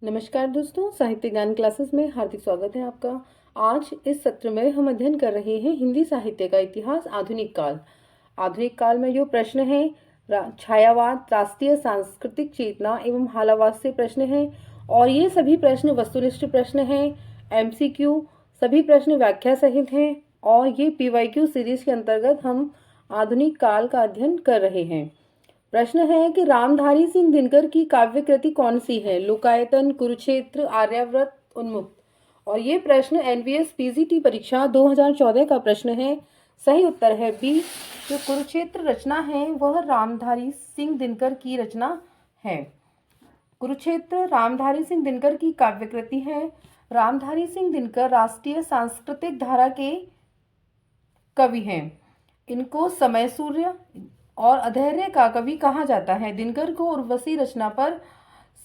नमस्कार दोस्तों, साहित्य ज्ञान क्लासेस में हार्दिक स्वागत है आपका। आज इस सत्र में हम अध्ययन कर रहे हैं हिंदी साहित्य का इतिहास, आधुनिक काल। आधुनिक काल में जो प्रश्न हैं, छायावाद, राष्ट्रीय सांस्कृतिक चेतना एवं हालावाद से प्रश्न हैं, और ये सभी प्रश्न वस्तुनिष्ठ प्रश्न हैं। एमसीक्यू सभी प्रश्न व्याख्या सहित हैं, और ये पीवाईक्यू सीरीज के अंतर्गत हम आधुनिक काल का अध्ययन कर रहे हैं। प्रश्न है कि रामधारी सिंह दिनकर की काव्य कृति कौन सी है? लोकायतन, कुरुक्षेत्र, आर्यावर्त, उन्मुक्त। और ये प्रश्न एनवीएस पीजीटी परीक्षा 2014 का प्रश्न है। सही उत्तर है बी। जो कुरुक्षेत्र रचना है वह रामधारी सिंह दिनकर की रचना है। कुरुक्षेत्र रामधारी सिंह दिनकर की काव्य कृति है। रामधारी सिंह दिनकर राष्ट्रीय सांस्कृतिक धारा के कवि हैं। इनको समय सूर्य और अधैर्य का कवि कहा जाता है। दिनकर को उर्वशी रचना पर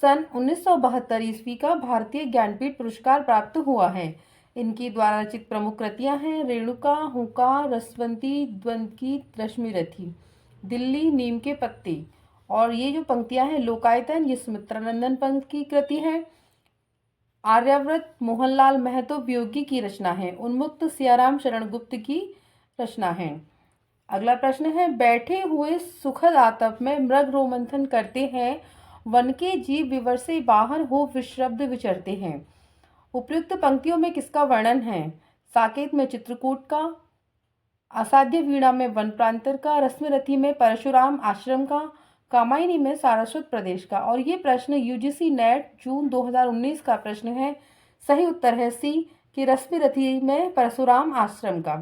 सन 1972 ईस्वी का भारतीय ज्ञानपीठ पुरस्कार प्राप्त हुआ है। इनकी द्वारा रचित प्रमुख कृतियां हैं रेणुका, हुंकार, रसवंती, द्वंद्वगीत, रश्मिरथी, दिल्ली, नीम के पत्ते। और ये जो पंक्तियां हैं, लोकायतन, ये सुमित्रानंदन पंत की कृति है। आर्यावर्त मोहनलाल महतो वियोगी की रचना है। उन्मुक्त सियाराम शरण गुप्त की रचना है। अगला प्रश्न है, बैठे हुए सुखद आतप में मृग रोमंथन करते हैं, वन के जीव विवर से बाहर हो विश्रब्द विचरते हैं। उपयुक्त पंक्तियों में किसका वर्णन है? साकेत में चित्रकूट का, असाध्य वीणा में वन प्रांतर का, रश्मिरथी में परशुराम आश्रम का, कामायनी में सारस्वत प्रदेश का। और ये प्रश्न यूजीसी नेट जून 2019 का प्रश्न है। सही उत्तर है सी कि रश्मिरथी में परशुराम आश्रम का।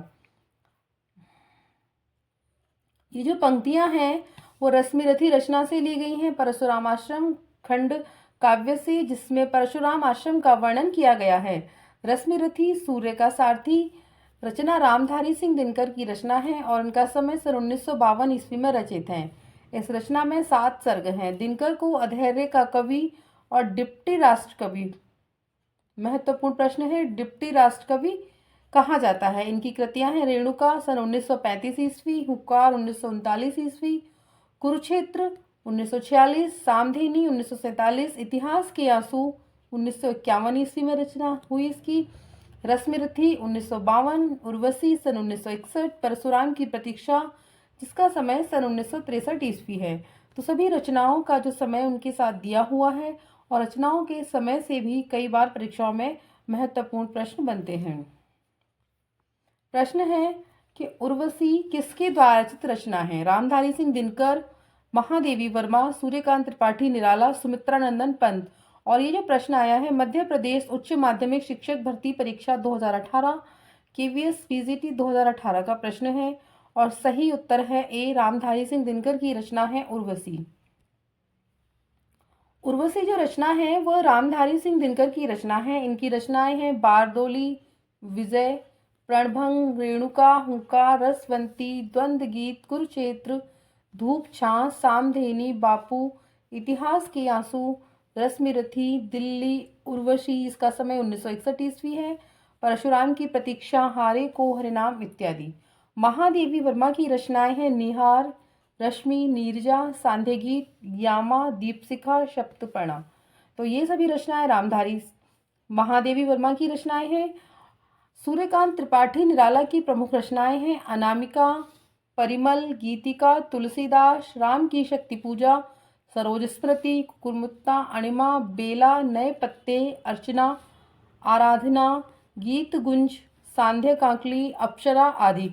ये जो पंक्तियां हैं वो रश्मिरथी रचना से ली गई हैं, परशुराम आश्रम खंड काव्य से, जिसमें परशुराम आश्रम का वर्णन किया गया है। रश्मिरथी सूर्य का सारथी रचना रामधारी सिंह दिनकर की रचना है, और उनका समय सन 1952 ईस्वी में रचित है। इस रचना में 7 सर्ग हैं। दिनकर को अधैर्य का कवि और डिप्टी राष्ट्र कवि, महत्वपूर्ण प्रश्न है, डिप्टी राष्ट्र कवि कहा जाता है। इनकी कृतियां हैं रेणुका सन 1935 ईस्वी, हुक्कार 1939 ईस्वी, कुरुक्षेत्र 1946, सामधेनी 1947, इतिहास के आंसू 1951 ईस्वी में रचना हुई इसकी, रश्मिरथी 1952, उर्वशी सन 1961, परशुराम की प्रतीक्षा जिसका समय सन 1963 ईस्वी है। तो सभी रचनाओं का जो समय उनके साथ दिया हुआ है, और रचनाओं के समय से भी कई बार परीक्षाओं में महत्वपूर्ण प्रश्न बनते हैं। प्रश्न है कि उर्वशी किसके द्वारा रचित रचना है? रामधारी सिंह दिनकर, महादेवी वर्मा, सूर्यकांत त्रिपाठी निराला, सुमित्रानंदन पंत। और ये जो प्रश्न आया है मध्य प्रदेश उच्च माध्यमिक शिक्षक भर्ती परीक्षा 2018 केवीएस पीजीटी 2018 का प्रश्न है, और सही उत्तर है ए। रामधारी सिंह दिनकर की रचना है उर्वशी। उर्वशी जो रचना है वह रामधारी सिंह दिनकर की रचना है। इनकी रचनाएं हैं बारदोली, विजय, प्रणभंग, रेणुका, हुंकार, रसवंती, द्वंद्व गीत, कुरुक्षेत्र, धूप छां, सामधेनी, बापू, इतिहास के आंसू, रश्मिरथी, दिल्ली, उर्वशी, इसका समय 1961 ईस्वी है, परशुराम की प्रतीक्षा, हारे को हरिनाम इत्यादि। महादेवी वर्मा की रचनाएं हैं निहार, रश्मि, नीरजा, सांध्य गीत, यामा, दीपशिखा, सप्तपर्णा। तो ये सभी रचनाएं रामधारी महादेवी वर्मा की रचनाएं हैं। सूर्यकांत त्रिपाठी निराला की प्रमुख रचनाएं हैं अनामिका, परिमल, गीतिका, तुलसीदास, राम की शक्ति पूजा, सरोज स्मृति, कुकुरमुत्ता, अणिमा, बेला, नए पत्ते, अर्चना, आराधना, गीत गुंज, सांध्य कांकली, अप्सरा आदि।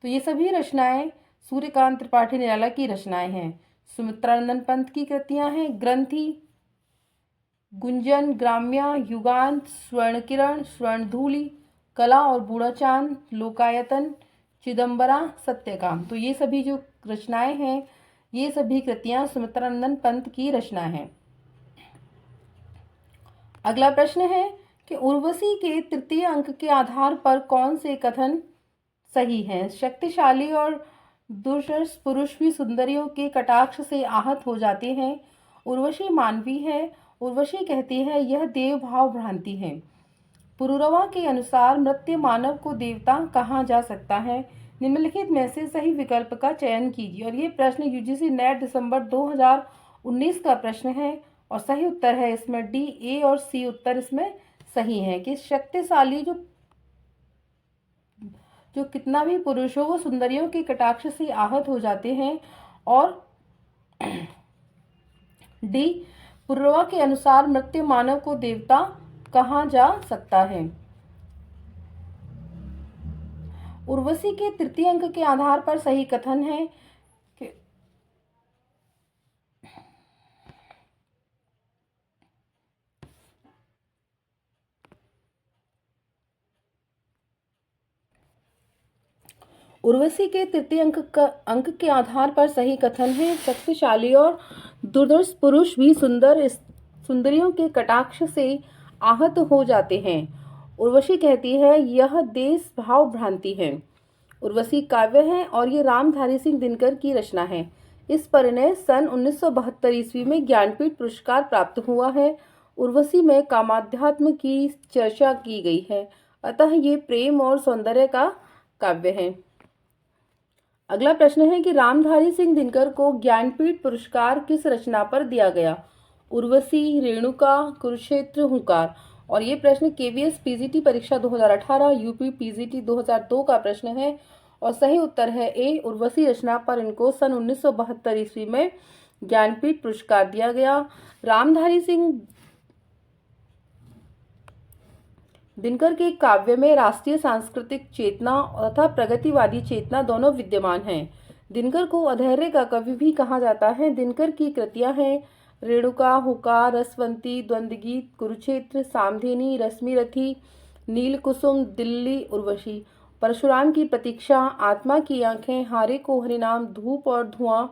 तो ये सभी रचनाएं सूर्यकांत त्रिपाठी निराला की रचनाएं हैं। सुमित्रानंदन पंत की कृतियां हैं ग्रंथि, गुंजन, ग्राम्या, युगांत, स्वर्णकिरण, स्वर्णधूलि, कला और बूढ़ा चांद, लोकायतन, चिदम्बरा, सत्यकाम। तो ये सभी जो रचनाएं हैं, ये सभी कृतियां सुमित्रानंदन पंत की रचना है। अगला प्रश्न है कि उर्वशी के तृतीय अंक के आधार पर कौन से कथन सही हैं? शक्तिशाली और दुर्धर्ष पुरुष भी सुंदरियों के कटाक्ष से आहत हो जाते हैं। उर्वशी मानवी है। उर्वशी कहती है यह देव भाव भ्रांति है। पुरुरवा के अनुसार मृत्य मानव को देवता कहा जा सकता है। निम्नलिखित में से सही विकल्प का चयन कीजिए। और ये प्रश्न यूजीसी नेट दिसंबर 2019 का प्रश्न है, और सही उत्तर है इसमें डी, ए और सी उत्तर इसमें सही है कि शक्तिशाली जो जो कितना भी पुरुष हो वो सुंदरियों के कटाक्ष से आहत हो जाते हैं। और डी, पुरवा के अनुसार मृत्यु मानव को देवता कहा जा सकता है। उर्वशी के तृतीय अंक के आधार पर सही कथन है कि उर्वशी के तृतीय अंक के आधार पर सही कथन है, शक्तिशाली और दुर्धर्ष पुरुष भी सुंदरियों के कटाक्ष से आहत हो जाते हैं। उर्वशी कहती है यह देश भाव भ्रांति है। उर्वशी काव्य है और ये रामधारी सिंह दिनकर की रचना है। इस पर इन्हें सन 1972 ईस्वी में ज्ञानपीठ पुरस्कार प्राप्त हुआ है। उर्वशी में कामाध्यात्म की चर्चा की गई है, अतः ये प्रेम और सौंदर्य का काव्य है। अगला प्रश्न है कि रामधारी सिंह दिनकर को ज्ञानपीठ पुरस्कार किस रचना पर दिया गया? उर्वशी, रेणुका, कुरुक्षेत्र, हुंकार। और ये प्रश्न केवीएस पीजीटी परीक्षा 2018, यूपी पीजीटी 2002 का प्रश्न है और सही उत्तर है ए, उर्वशी रचना पर इनको सन 1972 ईस्वी में ज्ञानपीठ पुरस्कार दिया गया। रामधारी सिंह दिनकर के काव्य में राष्ट्रीय सांस्कृतिक चेतना तथा प्रगतिवादी चेतना दोनों विद्यमान हैं। दिनकर को अधैर्य का कवि भी कहा जाता है। दिनकर की कृतियां हैं रेणुका, हुंकार, रसवंती, द्वंद्वगीत, कुरुक्षेत्र, सामधेनी, रश्मिरथी, नीलकुसुम, दिल्ली, उर्वशी। परशुराम की प्रतीक्षा, आत्मा की आंखें, हारे को हरिनाम, धूप और धुआं,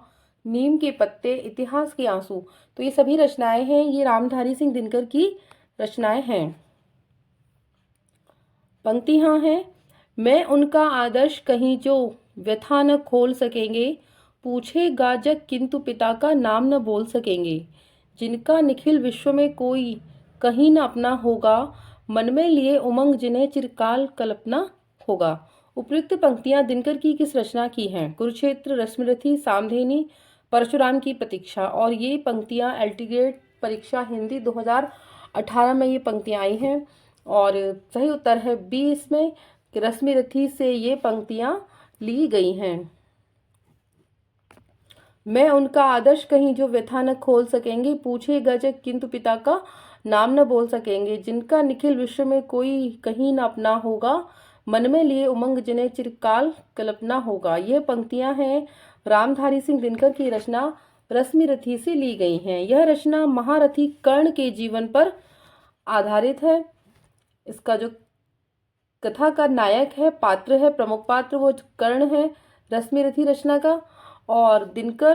नीम के पत्ते, इतिहास के आंसू। तो ये सभी रचनाएं हैं, ये रामधारी सिंह दिनकर की रचनाएं हैं। पंक्तियां हैं, मैं उनका आदर्श कहीं जो व्यथा न खोल सकेंगे, पूछे गाजक किंतु पिता का नाम न बोल सकेंगे, जिनका निखिल विश्व में कोई कहीं न अपना होगा, मन में लिए उमंग जिन्हें चिरकाल कल्पना होगा। उपयुक्त पंक्तियां दिनकर की किस रचना की हैं? कुरुक्षेत्र, रश्मिरथी, सामधेनी, परशुराम की प्रतीक्षा। और ये पंक्तियां एल्टीग्रेड परीक्षा हिंदी 2018 में ये पंक्तियां आई हैं और सही उत्तर है बी इसमें, रश्मिरथी से ये पंक्तियां ली गई हैं। मैं उनका आदर्श कहीं जो व्यथा न खोल सकेंगे, पूछे गजक किंतु पिता का नाम न बोल सकेंगे, जिनका निखिल विश्व में कोई कहीं न अपना होगा, मन में लिए उमंग जिन्हें चिरकाल कल्पना होगा। यह पंक्तियां हैं रामधारी सिंह दिनकर की रचना रश्मिरथी से ली गई हैं। यह रचना महारथी कर्ण के जीवन पर आधारित है। इसका जो कथा का नायक है, पात्र है, प्रमुख पात्र, वो कर्ण है रश्मिरथी रचना का। और दिनकर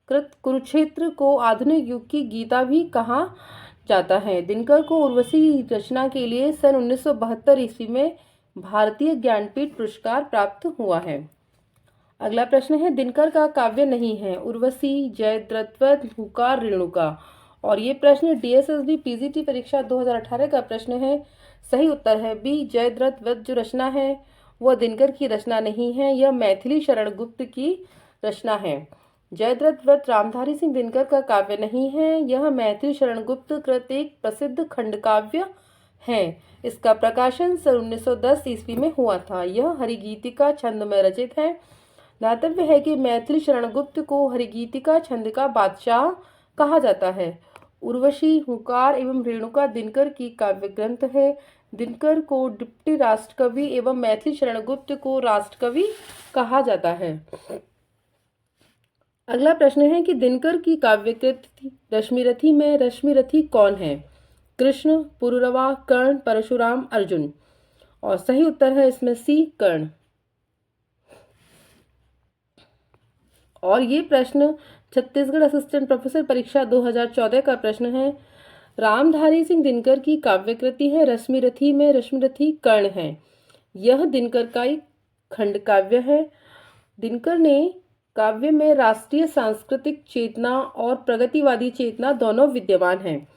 कृत कुरुक्षेत्र को आधुनिक युग की गीता भी कहा जाता है। दिनकर को उर्वशी रचना के लिए सन 1972 ईस्वी में भारतीय ज्ञानपीठ पुरस्कार प्राप्त हुआ है। अगला प्रश्न है, दिनकर का काव्य नहीं है उर्वशी, जयद्रथ, हुंकार, रेणुका। और ये प्रश्न डीएसएसबी पीजीटी परीक्षा 2018 का प्रश्न है। सही उत्तर है बी, जयद्रथ जो रचना है वह दिनकर की रचना नहीं है, यह मैथिली शरण गुप्त की रचना है। जयद्रथ रामधारी सिंह दिनकर का काव्य नहीं है, यह मैथिली शरण गुप्त कृत एक प्रसिद्ध खंड काव्य है। इसका प्रकाशन सन 1910 ईस्वी में हुआ था। यह हरिगीतिका छंद में रचित है। ज्ञातव्य है कि मैथिली शरण गुप्त को हरिगीतिका छंद का बादशाह कहा जाता है। उर्वशी, हुंकार एवं रेणुका दिनकर की काव्य ग्रंथ है। दिनकर को डिप्टी राष्ट्रकवि एवं मैथिली शरण गुप्त को राष्ट्रकवि कहा जाता है। अगला प्रश्न है कि दिनकर की काव्यकृति रश्मिरथी में रश्मिरथी कौन है? कृष्ण, पुरुरवा, कर्ण, परशुराम, अर्जुन। और सही उत्तर है इसमें सी, कर्ण। और ये प्रश्न छत्तीसगढ़ असिस्टेंट प्रोफेसर परीक्षा 2014 का प्रश्न है। रामधारी सिंह दिनकर की काव्यकृति है रश्मिरथी में रश्मिरथी कर्ण है। यह दिनकर का एक खंड काव्य है। दिनकर ने काव्य में राष्ट्रीय सांस्कृतिक चेतना और प्रगतिवादी चेतना दोनों विद्यमान हैं।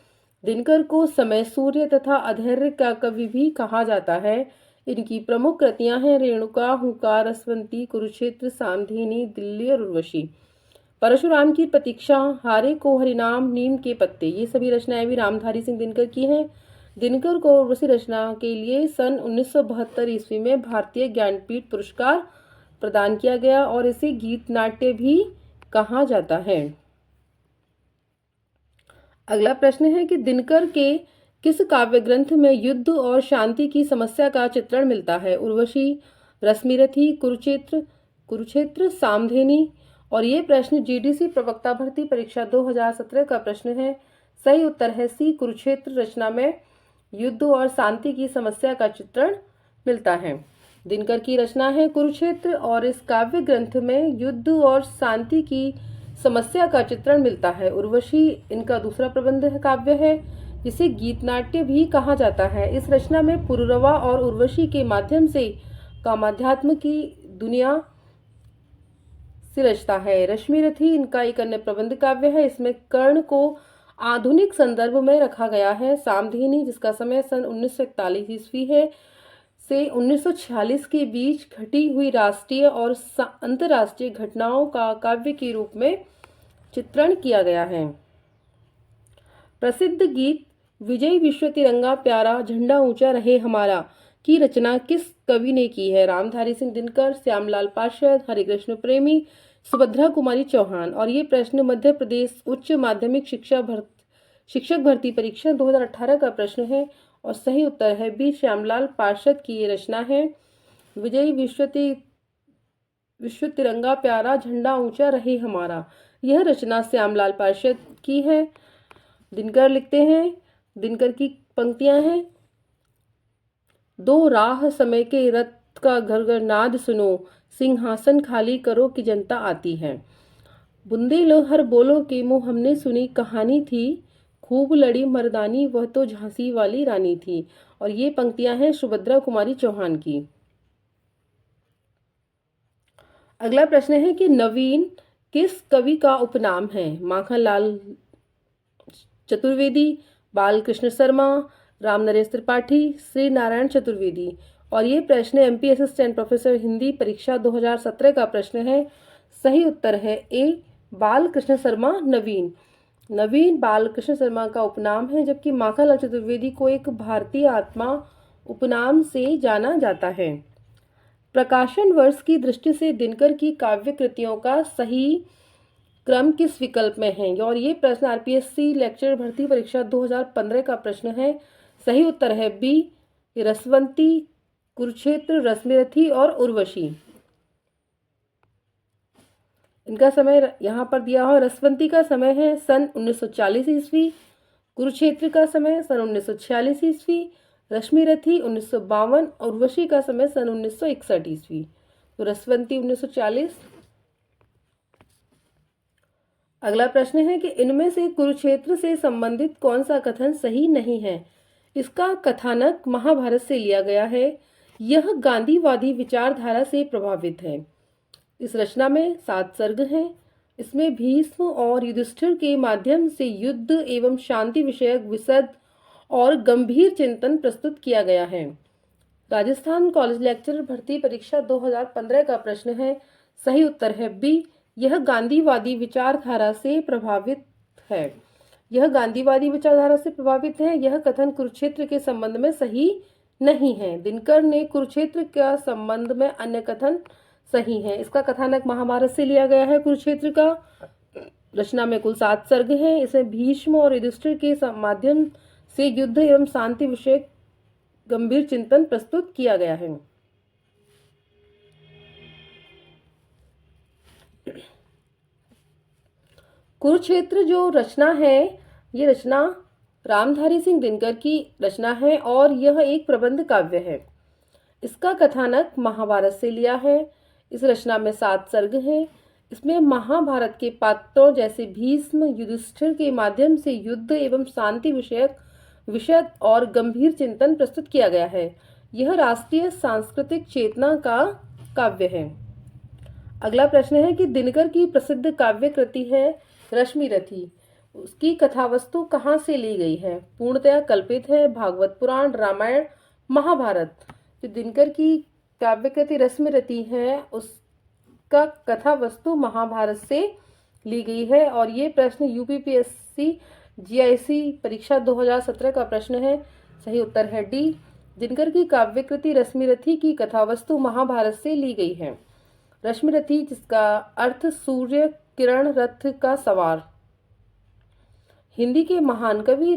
दिनकर को समय सूर्य तथा अधैर्य का कवि भी कहा जाता है। इनकी प्रमुख कृतियां हैं रेणुका, हुंकार, रसवंती, कुरुक्षेत्र, सामधेनी, दिल्ली और उर्वशी। परशुराम की प्रतीक्षा, हारे को हरिनाम, नीम के पत्ते, ये सभी रचनाएं भी रामधारी सिंह दिनकर की हैं। दिनकर को उर्वशी रचना के लिए सन 1972 ईस्वी में भारतीय ज्ञानपीठ पुरस्कार प्रदान किया गया और इसे गीत नाट्य भी कहा जाता है। अगला प्रश्न है कि दिनकर के किस काव्य ग्रंथ में युद्ध और शांति की समस्या का चित्रण मिलता है? उर्वशी, रश्मिरथी, कुरुक्षेत्र, सामधेनी। और ये प्रश्न जीडीसी प्रवक्ता भर्ती परीक्षा 2017 का प्रश्न है। सही उत्तर है सी, कुरुक्षेत्र रचना में युद्ध और शांति की समस्या का चित्रण मिलता है। दिनकर की रचना है कुरुक्षेत्र और इस काव्य ग्रंथ में युद्ध और शांति की समस्या का चित्रण मिलता है। उर्वशी इनका दूसरा प्रबंध काव्य है जिसे गीत नाट्य भी कहा जाता है। इस रचना में पुरुरवा और उर्वशी के माध्यम से कामाध्यात्म की दुनिया से रचता है। रश्मिरथी इनका एक अन्य प्रबंध काव्य है। इसमें कर्ण को आधुनिक संदर्भ में रखा गया है। सामधेनी जिसका समय सन 1941 ईस्वी है से 1946 के बीच घटी हुई राष्ट्रीय और अंतर्राष्ट्रीय घटनाओं का काव्य के रूप में चित्रण किया गया है। प्रसिद्ध गीत विजय विश्व तिरंगा प्यारा झंडा ऊंचा रहे हमारा की रचना किस कवि ने की है? रामधारी सिंह दिनकर, श्यामलाल पार्षद, हरिकृष्ण प्रेमी, सुभद्रा कुमारी चौहान। और ये प्रश्न मध्य प्रदेश उच्च माध्यमिक शिक्षक भर्ती परीक्षा 2018 का प्रश्न है और सही उत्तर है बी, श्यामलाल पार्षद की ये रचना है। विजय विश्व तिरंगा प्यारा झंडा ऊंचा रहे हमारा, यह रचना श्यामलाल पार्षद की है। दिनकर लिखते हैं, दिनकर की पंक्तियां हैं, दो राह समय के रथ का घर घर नाद सुनो, सिंहासन खाली करो कि जनता आती है। बुंदे लो हर बोलो के मुंह हमने सुनी कहानी थी, खूब लड़ी मर्दानी वह तो झांसी वाली रानी थी। और ये पंक्तियां हैं सुभद्रा कुमारी चौहान की। अगला प्रश्न है कि नवीन किस कवि का उपनाम है? माखनलाल चतुर्वेदी, बालकृष्ण शर्मा, राम नरेश त्रिपाठी, श्री नारायण चतुर्वेदी। और ये प्रश्न एमपी असिस्टेंट प्रोफेसर हिंदी परीक्षा 2017 का प्रश्न है। सही उत्तर है ए, बालकृष्ण शर्मा। नवीन बालकृष्ण शर्मा का उपनाम है, जबकि माखनलाल चतुर्वेदी को एक भारतीय आत्मा उपनाम से जाना जाता है। प्रकाशन वर्ष की दृष्टि से दिनकर की काव्य कृतियों का सही क्रम किस विकल्प में है? और ये प्रश्न आरपीएससी लेक्चर भर्ती परीक्षा 2015 का प्रश्न है। सही उत्तर है बी, रसवंती, कुरुक्षेत्र, रश्मिरथी और उर्वशी। इनका समय यहाँ पर दिया हुआ, रसवंती का समय है सन 1940 ईस्वी, कुरुक्षेत्र का समय सन 1946 ईस्वी, रश्मिरथी 1952 और उर्वशी का समय सन 1961 ईस्वी। तो रसवंती 1940। अगला प्रश्न है कि इनमें से कुरुक्षेत्र से संबंधित कौन सा कथन सही नहीं है? इसका कथानक महाभारत से लिया गया है। यह गांधीवादी विचारधारा से प्रभावित है। इस रचना में 7 सर्ग हैं। इसमें भीष्म और युधिष्ठिर के माध्यम से युद्ध एवं शांति विषयक विशद और गंभीर चिंतन प्रस्तुत किया गया है। राजस्थान कॉलेज लेक्चर भर्ती परीक्षा 2015 का प्रश्न है। सही उत्तर है बी, यह गांधीवादी विचारधारा से प्रभावित है। यह गांधीवादी विचारधारा से प्रभावित है। यह कथन कुरुक्षेत्र के संबंध में सही नहीं है। दिनकर ने कुरुक्षेत्र का संबंध में अन्य कथन सही है। इसका कथानक महाभारत से लिया गया है। कुरुक्षेत्र का रचना में कुल 7 सर्ग हैं। इसे भीष्म और युधिष्ठिर के माध्यम से युद्ध एवं शांति विषयक गंभीर चिंतन प्रस्तुत किया गया है। कुरुक्षेत्र जो रचना है, ये रचना रामधारी सिंह दिनकर की रचना है और यह एक प्रबंध काव्य है। इसका कथानक महाभारत से लिया है। इस रचना में 7 सर्ग हैं। इसमें महाभारत के पात्रों जैसे भीष्म, युधिष्ठिर के माध्यम से युद्ध एवं शांति विषयक विशद और गंभीर चिंतन प्रस्तुत किया गया है। यह राष्ट्रीय सांस्कृतिक चेतना का काव्य है। अगला प्रश्न है कि दिनकर की प्रसिद्ध काव्य कृति है रश्मिरथी। उसकी कथावस्तु कहाँ से ली गई है? पूर्णतया कल्पित है। भागवत पुराण, रामायण, महाभारत। जो दिनकर की काव्य कृति रश्मिरथी है, उसका कथा वस्तु महाभारत से ली गई है। और ये प्रश्न यूपीपीएससी जीआईसी परीक्षा 2017 का प्रश्न है। सही उत्तर है डी। दिनकर की काव्यकृति रश्मिरथी की कथावस्तु महाभारत से ली गई है। रश्मिरथी जिसका अर्थ सूर्य किरण रथ का सवार, हिंदी के महान कवि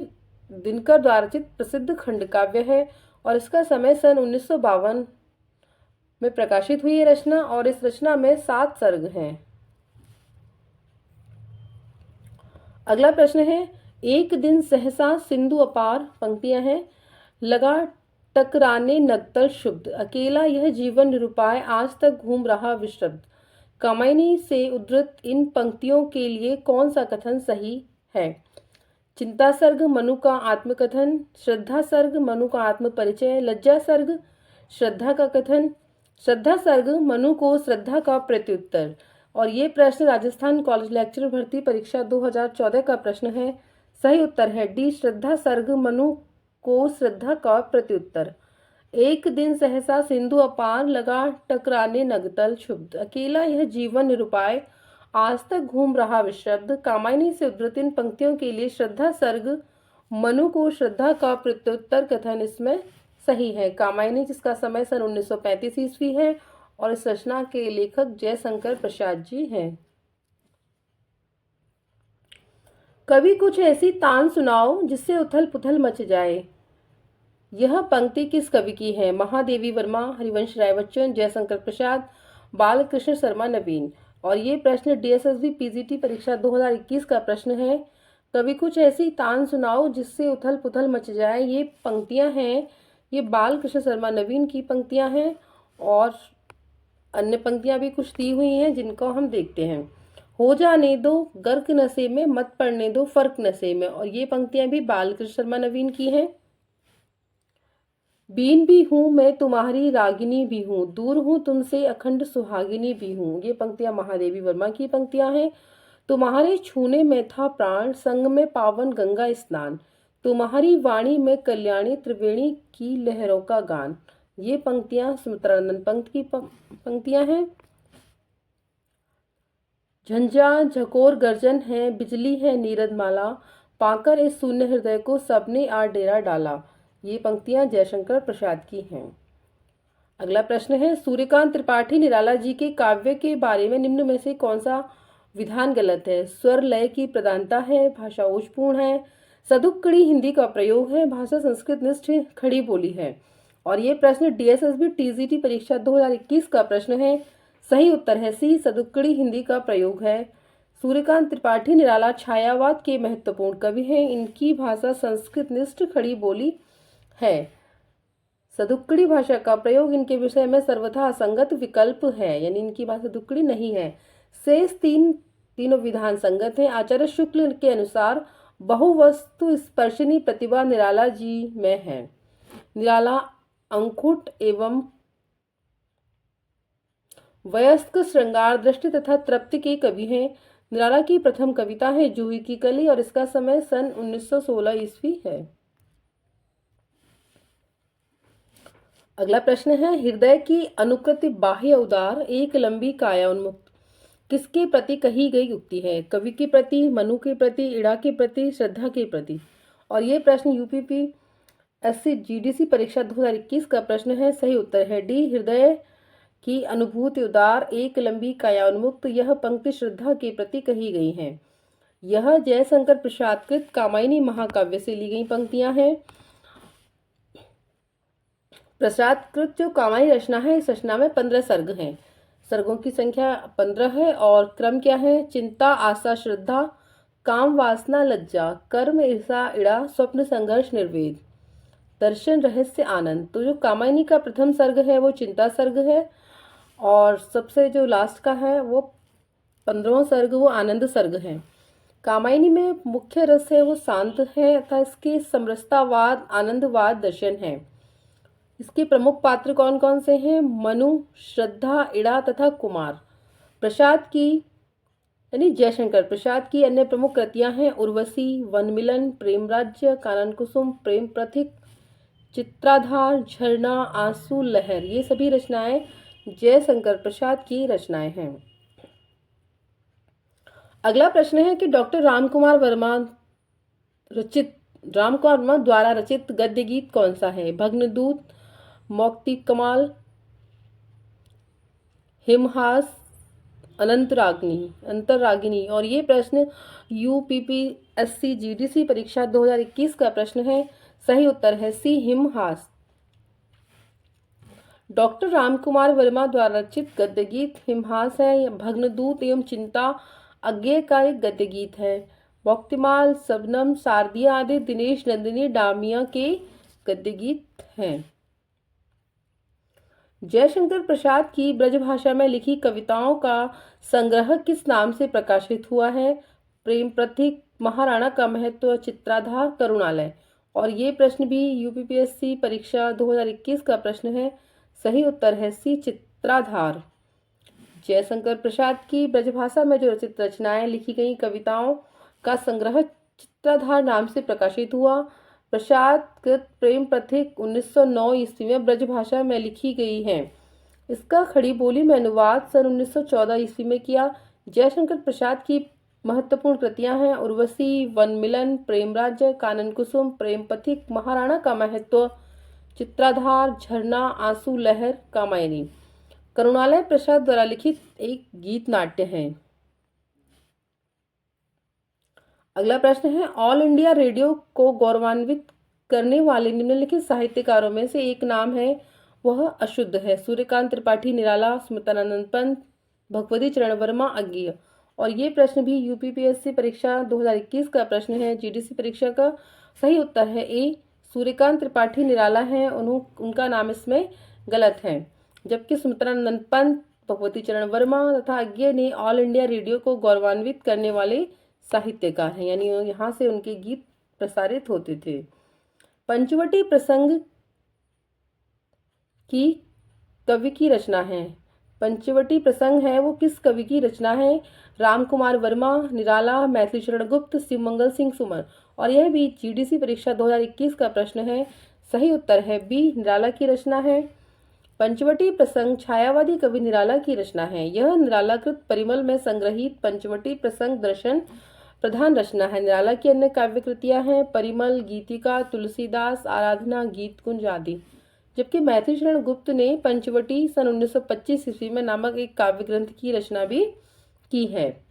दिनकर द्वारा रचित प्रसिद्ध खंड काव्य है और इसका समय सन 1952 में प्रकाशित हुई है रचना, और इस रचना में 7 सर्ग हैं। अगला प्रश्न है, एक दिन सहसा सिंधु अपार, पंक्तियां हैं, लगा टकराने नगतल शुद्ध, अकेला यह जीवन निरुपाय, आज तक घूम रहा विशुद्ध। कामायनी से उद्धृत इन पंक्तियों के लिए कौन सा कथन सही है? चिंता सर्ग मनु का आत्मकथन, श्रद्धा सर्ग मनु का आत्मपरिचय, लज्जा सर्ग श्रद्धा का कथन, श्रद्धा सर्ग मनु को श्रद्धा का प्रत्युत्तर। और ये प्रश्न राजस्थान कॉलेज लेक्चरर भर्ती परीक्षा 2014 का प्रश्न है। सही उत्तर है डी, श्रद्धा सर्ग मनु को श्रद्धा का प्रत्युत्तर। एक दिन सहसा सिंधु अपार, लगा टकराने नगतल क्षुब्ध, अकेला यह जीवन निरुपाय, आज तक घूम रहा विशब्द। कामायनी से उद्धृत इन पंक्तियों के लिए श्रद्धा सर्ग मनु को श्रद्धा का प्रत्युत्तर कथन इसमें सही है। कामायनी जिसका समय सन 1935 ईस्वी है और इस रचना के लेखक जयशंकर प्रसाद जी हैं। कभी कुछ ऐसी तान सुनाओ जिससे उथल पुथल मच जाए, यह पंक्ति किस कवि की है? महादेवी वर्मा, हरिवंश राय बच्चन, जयशंकर प्रसाद, बालकृष्ण शर्मा नवीन। और ये प्रश्न डीएसएसबी पीजीटी परीक्षा 2021 का प्रश्न है। कभी कुछ ऐसी तान सुनाओ जिससे उथल पुथल मच जाए, ये पंक्तियां हैं, ये बालकृष्ण शर्मा नवीन की पंक्तियां हैं और अन्य पंक्तियां भी कुछ दी हुई हैं जिनको हम देखते हैं। हो जाने दो गर्क नशे में, मत पड़ने दो फर्क नशे में, और ये पंक्तियां भी बालकृष्ण शर्मा नवीन की हैं। बीन भी हूँ मैं तुम्हारी रागिनी भी हूँ, दूर हूँ तुमसे अखंड सुहागिनी भी हूँ, ये पंक्तियां महादेवी वर्मा की पंक्तियां हैं। तुम्हारे छूने में था प्राण, संग में पावन गंगा स्नान, तुम्हारी वाणी में कल्याणी त्रिवेणी की लहरों का गान, ये पंक्तियां सुमित्रानंद पंत की पंक्तियां हैं। झंझा झकोर गर्जन है, बिजली है नीरद माला, पाकर इस शून्य हृदय को सबने आ डेरा डाला, ये पंक्तियां जयशंकर प्रसाद की हैं। अगला प्रश्न है, सूर्यकांत त्रिपाठी निराला जी के काव्य के बारे में निम्न में से कौन सा विधान गलत है? स्वर लय की प्रधानता है, भाषा ओजपूर्ण है, सदुक्कड़ी हिंदी का प्रयोग है, भाषा संस्कृत निष्ठ खड़ी बोली है। और ये प्रश्न डीएसएसबी टीजीटी परीक्षा 2021 का प्रश्न है। सही उत्तर है सी, सदुक्कड़ी हिंदी का प्रयोग है। सूर्यकांत त्रिपाठी निराला छायावाद के महत्वपूर्ण कवि हैं, इनकी भाषा संस्कृत निष्ठ खड़ी बोली है। सदुक्कड़ी भाषा का प्रयोग इनके विषय में सर्वथा असंगत विकल्प है, यानी इनकी भाषा सदुक्कड़ी नहीं है। शेष तीनों विधान संगत हैं। आचार्य शुक्ल के अनुसार बहुवस्तु स्पर्शनी प्रतिभा निराला जी में है। निराला अंकुट एवं वयस्क श्रृंगार दृष्टि तथा तृप्ति के कवि हैं। निराला की प्रथम कविता है जूही की कली और इसका समय सन 1916 ईस्वी है। अगला प्रश्न है, हृदय की अनुकृति बाह्य उदार, एक लंबी काया उन्मुक्त, किसके प्रति कही गई युक्ति है? कवि के प्रति, मनु के प्रति, इड़ा के प्रति, श्रद्धा के प्रति। और ये प्रश्न यूपीपीएससी जीडीसी परीक्षा 2021 का प्रश्न है। सही उत्तर है डी, हृदय की अनुभूति उदार, एक लंबी काया उन्मुक्त, यह पंक्ति श्रद्धा के प्रति कही गई है। यह जयशंकर प्रसाद कृत कामायनी महाकाव्य से ली गई पंक्तियां हैं। प्रसाद कृत जो कामायनी रचना है, इस रचना में 15 सर्ग हैं। सर्गों की संख्या 15 है और क्रम क्या है? चिंता, आशा, श्रद्धा, काम, वासना, लज्जा, कर्म, ईर्षा, इड़ा, स्वप्न, संघर्ष, निर्वेद, दर्शन, रहस्य, आनंद। तो जो कामायनी का प्रथम सर्ग है वो चिंता सर्ग है और सबसे जो लास्ट का है वो 15वां सर्ग वो आनंद सर्ग है। कामायनी में मुख्य रस है वो शांत है तथा इसके समरसतावाद, आनंदवाद, दर्शन है। इसके प्रमुख पात्र कौन कौन से हैं? मनु, श्रद्धा, इड़ा तथा कुमार। प्रसाद की यानी जयशंकर प्रसाद की अन्य प्रमुख कृतियां हैं उर्वशी, वनमिलन, प्रेम राज्य, कानन कुसुम, प्रेम प्रथिक, चित्राधार, झरना, आंसू, लहर। ये सभी रचनाएं जयशंकर प्रसाद की रचनाएं हैं। अगला प्रश्न है कि डॉक्टर रामकुमार वर्मा द्वारा रचित गद्य गीत कौन सा है? भग्नदूत, मौक्ति कमाल, हिमहास, अंतररागिनी। और ये प्रश्न यूपीपीएससी जीडीसी परीक्षा 2021 का प्रश्न है। सही उत्तर है सी, हिमहास। डॉक्टर रामकुमार वर्मा द्वारा रचित गद्य गीत हिमहास है। भग्नदूत एवं चिंता अज्ञेय का एक गद्य गीत है। मौक्तिमाल, शबनम, शारदिया आदि दिनेश नंदिनी डामिया के गद्य गीत हैं। जयशंकर प्रसाद की ब्रजभाषा में लिखी कविताओं का संग्रह किस नाम से प्रकाशित हुआ है? प्रेम प्रतीक, महाराणा का महत्व, चित्राधार, करुणालय। और ये प्रश्न भी यूपीपीएससी परीक्षा 2021 का प्रश्न है। सही उत्तर है सी, चित्राधार। जयशंकर प्रसाद की ब्रजभाषा में जो रचित रचनाएं लिखी गई कविताओं का संग्रह चित्राधार नाम से प्रकाशित हुआ। प्रसाद कृत प्रेम प्रतीक 1909 ईस्वी में ब्रजभाषा में लिखी गई है। इसका खड़ी बोली में अनुवाद सन 1914 ईस्वी में किया। जयशंकर प्रसाद की महत्वपूर्ण कृतियां हैं उर्वशी, वन मिलन, प्रेम राज्य, कानन कुसुम, प्रेम पथिक, महाराणा का महत्व, चित्राधार, झरना, आंसू लहर, कामायनी। करुणालय प्रसाद द्वारा लिखित एक गीत नाट्य है। अगला प्रश्न है, ऑल इंडिया रेडियो को गौरवान्वित करने वाले निम्नलिखित साहित्यकारों में से एक नाम है, वह अशुद्ध है। सूर्यकांत त्रिपाठी निराला, स्मितानंद पंत, भगवती चरण वर्मा, अज्ञेय। और ये प्रश्न भी यूपीपीएससी परीक्षा 2021 का प्रश्न है, जीडीसी परीक्षा का। सही उत्तर है ए, सूर्यकांत त्रिपाठी निराला हैं, उनका नाम इसमें गलत है। जबकि स्मितानंद पंत, भगवती चरण वर्मा तथा अज्ञेय ने ऑल इंडिया रेडियो को गौरवान्वित करने वाले साहित्यकार हैं, यानी यहाँ से उनके गीत प्रसारित होते थे। पंचवटी प्रसंग की कवि की रचना है। पंचवटी प्रसंग है वो किस कवि की रचना है? रामकुमार वर्मा, निराला, मैथिली शरण गुप्त, शिवमंगल सिंह सुमन। और यह भी जीडीसी परीक्षा 2021 का प्रश्न है। सही उत्तर है बी, निराला की रचना है। पंचवटी प्रसंग छायावादी कवि निराला की रचना है। यह निरालाकृत परिमल में संग्रहित पंचवटी प्रसंग दर्शन प्रधान रचना है। निराला की अन्य काव्य कृतियां हैं परिमल, गीतिका, तुलसीदास, आराधना, गीत कुंज आदि। जबकि मैथिली शरण गुप्त ने पंचवटी सन 1925 ईस्वी में नामक एक काव्य ग्रंथ की रचना भी की है।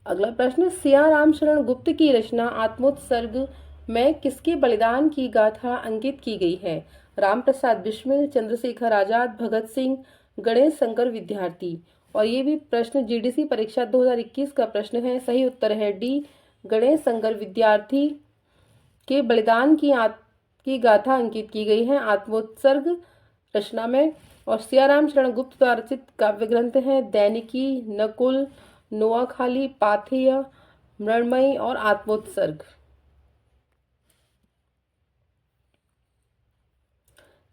अगला प्रश्न, सियाराम शरण गुप्त की रचना आत्मोत्सर्ग में किसके बलिदान की गाथा अंकित की गई है? राम प्रसाद बिस्मिल, चंद्रशेखर आजाद, भगत सिंह, गणेश शंकर विद्यार्थी। और ये भी प्रश्न जीडीसी परीक्षा 2021 का प्रश्न है। सही उत्तर है डी, गणेश शंकर विद्यार्थी के बलिदान की गाथा अंकित की गई है आत्मोत्सर्ग रचना में। और सियाराम शरण गुप्त द्वारा रचित काव्य ग्रंथ हैं दैनिकी, नकुल, नोआखाली, पाथेय, मृण्मयी और आत्मोत्सर्ग।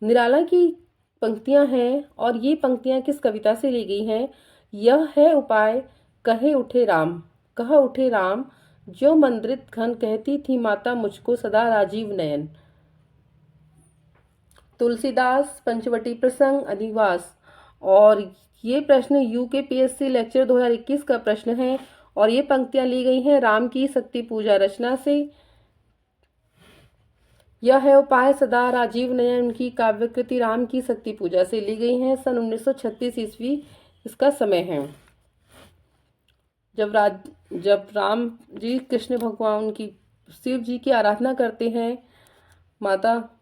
निराला की पंक्तियां हैं और ये पंक्तियां किस कविता से ली गई हैं? यह है उपाय कह उठे राम, जो मंद्रित घन कहती थी माता मुझको सदा राजीव नयन। तुलसीदास, पंचवटी प्रसंग, अधिवास। और ये प्रश्न यूकेपीएससी लेक्चर 2021 का प्रश्न है और ये पंक्तियां ली गई हैं राम की शक्ति पूजा रचना से। यह है उपाय सदा राजीव नयन उनकी काव्यकृति राम की शक्ति पूजा से ली गई है। सन 1936 ईस्वी इसका समय है। जब राम जी कृष्ण भगवान की शिव जी की आराधना करते हैं, माता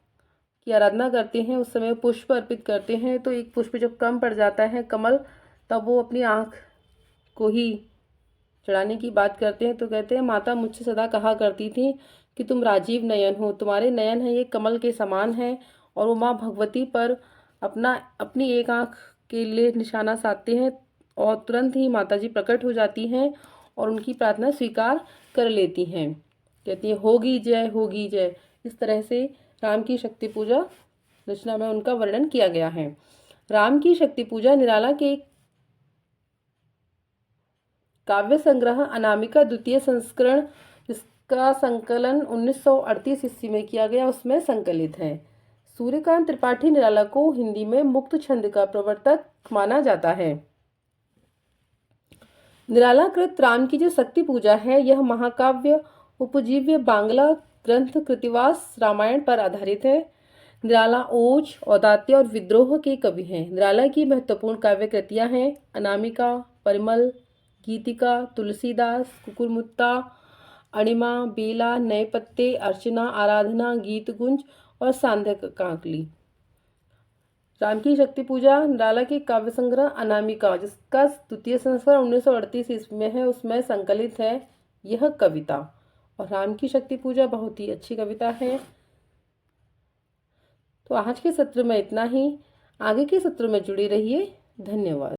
की आराधना करते हैं, उस समय पुष्प अर्पित करते हैं तो एक पुष्प जब कम पड़ जाता है कमल, तब वो अपनी आँख को ही चढ़ाने की बात करते हैं। तो कहते हैं माता मुझसे सदा कहा करती थी कि तुम राजीव नयन हो, तुम्हारे नयन है ये कमल के समान है। और वो माँ भगवती पर अपनी एक आँख के लिए निशाना साधते हैं और तुरंत ही माता जी प्रकट हो जाती हैं और उनकी प्रार्थना स्वीकार कर लेती हैं। कहती है होगी जय, होगी जय। इस तरह से राम की शक्ति पूजा रचना में उनका वर्णन किया गया है। राम की शक्ति पूजा निराला के काव्य संग्रह अनामिका द्वितीय संस्करण, जिसका संकलन 1938 ईस्वी में किया गया, उसमें संकलित है। सूर्यकांत त्रिपाठी निराला को हिंदी में मुक्त छंद का प्रवर्तक माना जाता है। निराला कृत राम की जो शक्ति पूजा है, यह महाकाव्य उपजीव्य बांग्ला ग्रंथ कृतिवास रामायण पर आधारित है। निराला ओज, औदात्य और विद्रोह के कवि हैं। निराला की महत्वपूर्ण काव्य कृतियां हैं अनामिका, परिमल, गीतिका, तुलसीदास, कुकुरमुत्ता, अणिमा, बेला, नए पत्ते, अर्चना, आराधना, गीत गुंज और सांध्य कांकली। राम की शक्ति पूजा निराला के काव्य संग्रह अनामिका, जिसका द्वितीय संस्करण 1938 ईस्वी में है, उसमें संकलित है यह कविता। और राम की शक्ति पूजा बहुत ही अच्छी कविता है। तो आज के सत्र में इतना ही। आगे के सत्र में जुड़े रहिए। धन्यवाद।